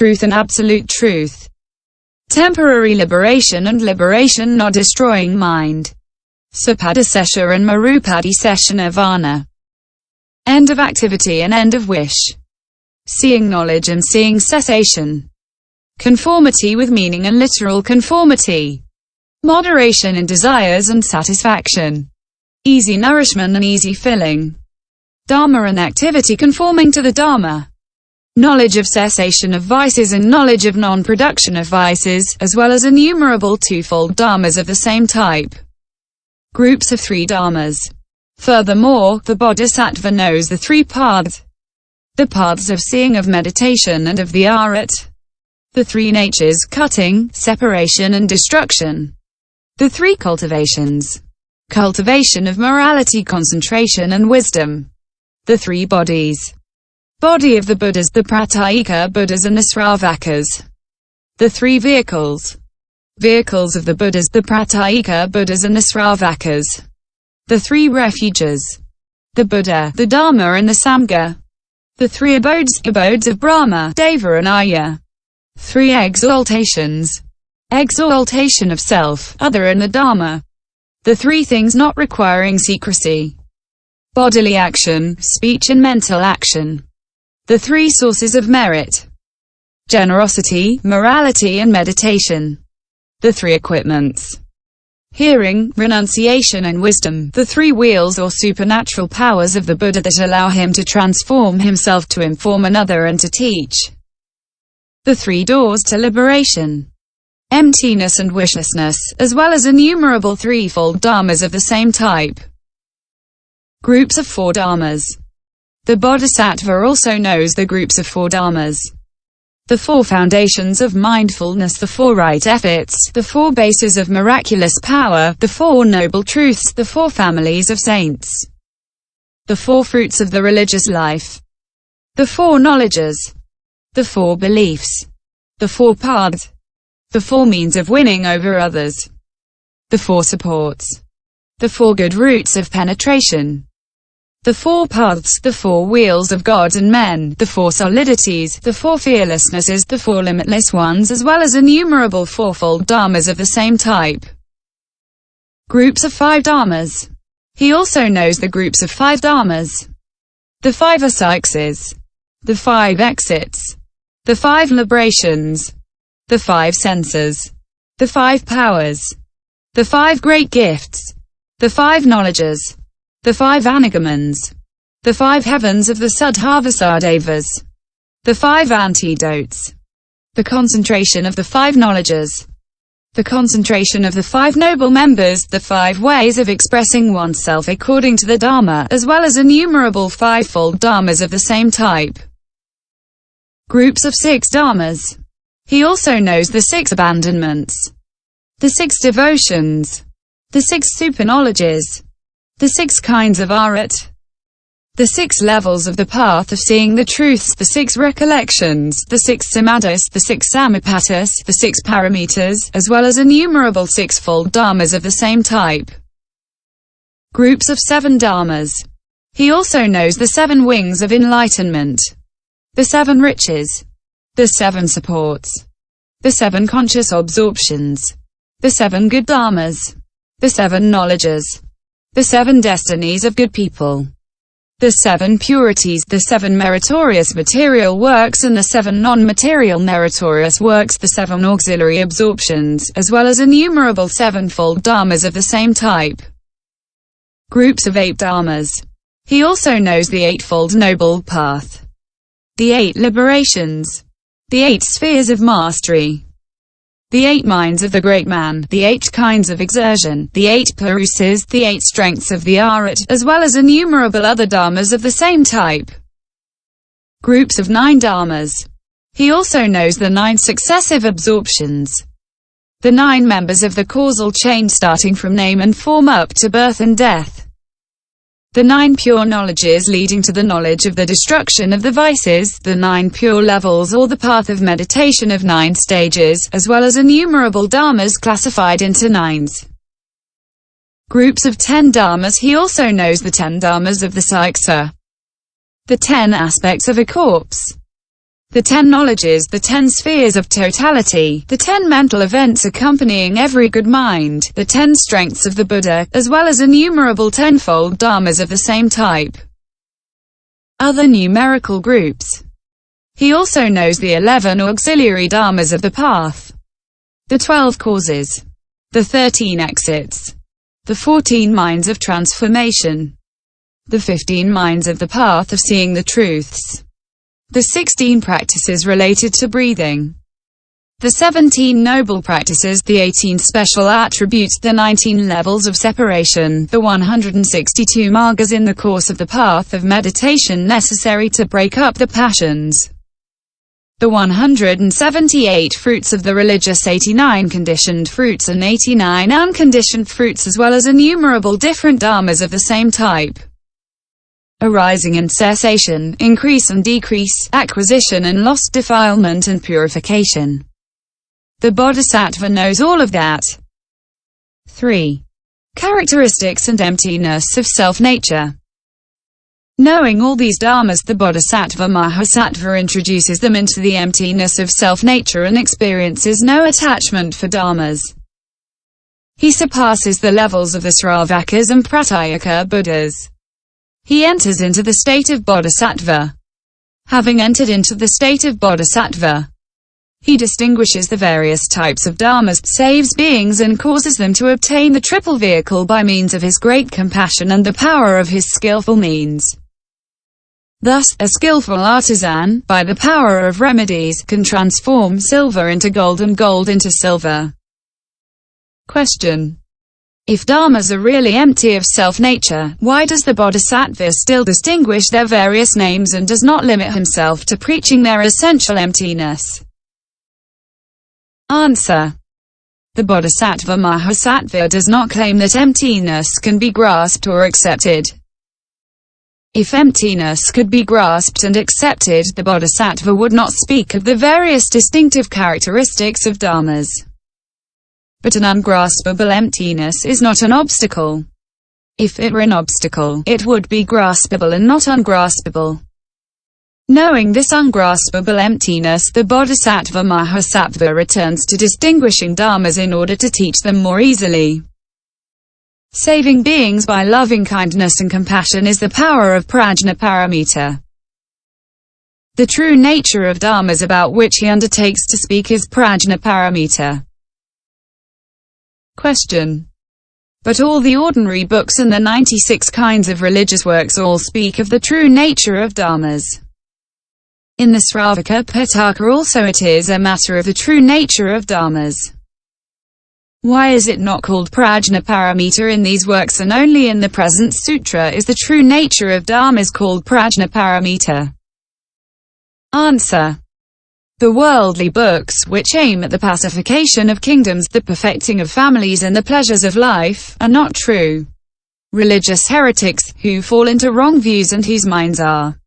truth and absolute truth. Temporary liberation and liberation not destroying mind. Surpadisesha and marupadisesha nirvana. End of activity and end of wish. Seeing knowledge and seeing cessation. Conformity with meaning and literal conformity. Moderation in desires and satisfaction. Easy nourishment and easy filling. Dharma and activity conforming to the Dharma. Knowledge of cessation of vices and knowledge of non-production of vices, as well as innumerable twofold dharmas of the same type. Groups of 3 dharmas. Furthermore, the bodhisattva knows the 3 paths. The paths of seeing, of meditation, and of the arhat. The 3 natures, cutting, separation and destruction. The 3 cultivations. Cultivation of morality, concentration and wisdom. The 3 bodies. Body of the Buddhas, the pratyrekabuddhas and the sravakas. The 3 vehicles. Vehicles of the Buddhas, the pratyrekabuddhas and the sravakas. The 3 refuges. The Buddha, the Dharma and the Sangha. The 3 abodes, abodes of Brahma, Deva and Arya. 3 exaltations. Exaltation of self, other and the Dharma. The 3 things not requiring secrecy. Bodily action, speech and mental action. The 3 sources of merit. Generosity, morality and meditation. The 3 equipments. Hearing, renunciation and wisdom, the 3 wheels or supernatural powers of the Buddha that allow him to transform himself, to inform another and to teach. The 3 doors to liberation. Emptiness and wishlessness, as well as innumerable threefold dharmas of the same type. Groups of 4 dharmas. The bodhisattva also knows the groups of 4 dharmas. The 4 foundations of mindfulness, the 4 right efforts, the 4 bases of miraculous power, the 4 noble truths, the 4 families of saints. The 4 fruits of the religious life. The 4 knowledges. The 4 beliefs. The 4 paths. The 4 means of winning over others. The 4 supports. The 4 good routes of penetration. The 4 paths, the 4 wheels of God and men, the 4 solidities, the 4 fearlessnesses, the 4 limitless ones, as well as innumerable fourfold dharmas of the same type. Groups of 5 dharmas. He also knows the groups of 5 dharmas. The 5 asikses. The 5 exits. The 5 liberations. The 5 senses. The 5 powers. The 5 great gifts. The 5 knowledges. The 5 anagamans. The 5 heavens of the Sudhavasardevas. The 5 antidotes. The concentration of the 5 knowledges. The concentration of the 5 noble members, the 5 ways of expressing oneself according to the Dharma, as well as innumerable fivefold dharmas of the same type. Groups of 6 dharmas. He also knows the 6 abandonments. The 6 devotions. The 6 superknowledges. The 6 kinds of arhat. The 6 levels of the path of seeing the truths, the 6 recollections, the 6 samadhis, the 6 samipattis, the 6 paramitas, as well as innumerable sixfold dharmas of the same type. Groups of 7 dharmas. He also knows the 7 wings of enlightenment. The 7 riches. The 7 supports. The 7 conscious absorptions. The 7 good dharmas. The 7 knowledges. The 7 destinies of good people. The 7 purities, the 7 meritorious material works and the 7 non-material meritorious works, the 7 auxiliary absorptions, as well as innumerable sevenfold dharmas of the same type. Groups of 8 dharmas. He also knows the eightfold noble path. The 8 liberations. The 8 spheres of mastery. The 8 minds of the great man, the 8 kinds of exertion, the 8 purusas, the 8 strengths of the arhat, as well as innumerable other dharmas of the same type. Groups of 9 dharmas. He also knows the 9 successive absorptions. The 9 members of the causal chain starting from name and form up to birth and death. The 9 pure knowledges leading to the knowledge of the destruction of the vices, the 9 pure levels or the path of meditation of 9 stages, as well as innumerable dharmas classified into 9s. Groups of 10 dharmas. He also knows the 10 dharmas of the Siksa. The 10 aspects of a corpse. the 10 knowledges, the 10 spheres of totality, the 10 mental events accompanying every good mind, the 10 strengths of the Buddha, as well as innumerable tenfold dharmas of the same type. Other numerical groups. He also knows the 11 auxiliary dharmas of the path, the 12 causes, the 13 exits, the 14 minds of transformation, the 15 minds of the path of seeing the truths, the 16 practices related to breathing, the 17 noble practices, the 18 special attributes, the 19 levels of separation, the 162 margas in the course of the path of meditation necessary to break up the passions, the 178 fruits of the religious, 89 conditioned fruits and 89 unconditioned fruits, as well as innumerable different dharmas of the same type. Arising and cessation, increase and decrease, acquisition and loss, defilement and purification. The Bodhisattva knows all of that. 3. Characteristics and emptiness of self-nature. Knowing all these dharmas, the bodhisattva-mahasattva introduces them into the emptiness of self-nature and experiences no attachment for dharmas. He surpasses the levels of the sravakas and pratyrekabuddhas. He enters into the state of bodhisattva. Having entered into the state of bodhisattva, he distinguishes the various types of dharmas, saves beings and causes them to obtain the triple vehicle by means of his great compassion and the power of his skillful means. Thus, a skillful artisan, by the power of remedies, can transform silver into gold and gold into silver. Question. If dharmas are really empty of self-nature, why does the bodhisattva still distinguish their various names and does not limit himself to preaching their essential emptiness? Answer. The bodhisattva-mahasattva does not claim that emptiness can be grasped or accepted. If emptiness could be grasped and accepted, the bodhisattva would not speak of the various distinctive characteristics of dharmas. But an ungraspable emptiness is not an obstacle. If it were an obstacle, it would be graspable and not ungraspable. Knowing this ungraspable emptiness, the bodhisattva-mahasattva returns to distinguishing dharmas in order to teach them more easily. Saving beings by loving kindness and compassion is the power of PRAJÑÄ. The true nature of dharmas about which he undertakes to speak is PRAJÑÄ. Question. But all the ordinary books and the 96 kinds of religious works all speak of the true nature of dharmas. In the Sravaka Pitaka also it is a matter of the true nature of dharmas. Why is it not called PRAJÑÄ in these works, and only in the present sutra is the true nature of dharmas called PRAJÑÄ? Answer. The worldly books, which aim at the pacification of kingdoms, the perfecting of families and the pleasures of life, are not true. Religious heretics, who fall into wrong views and whose minds are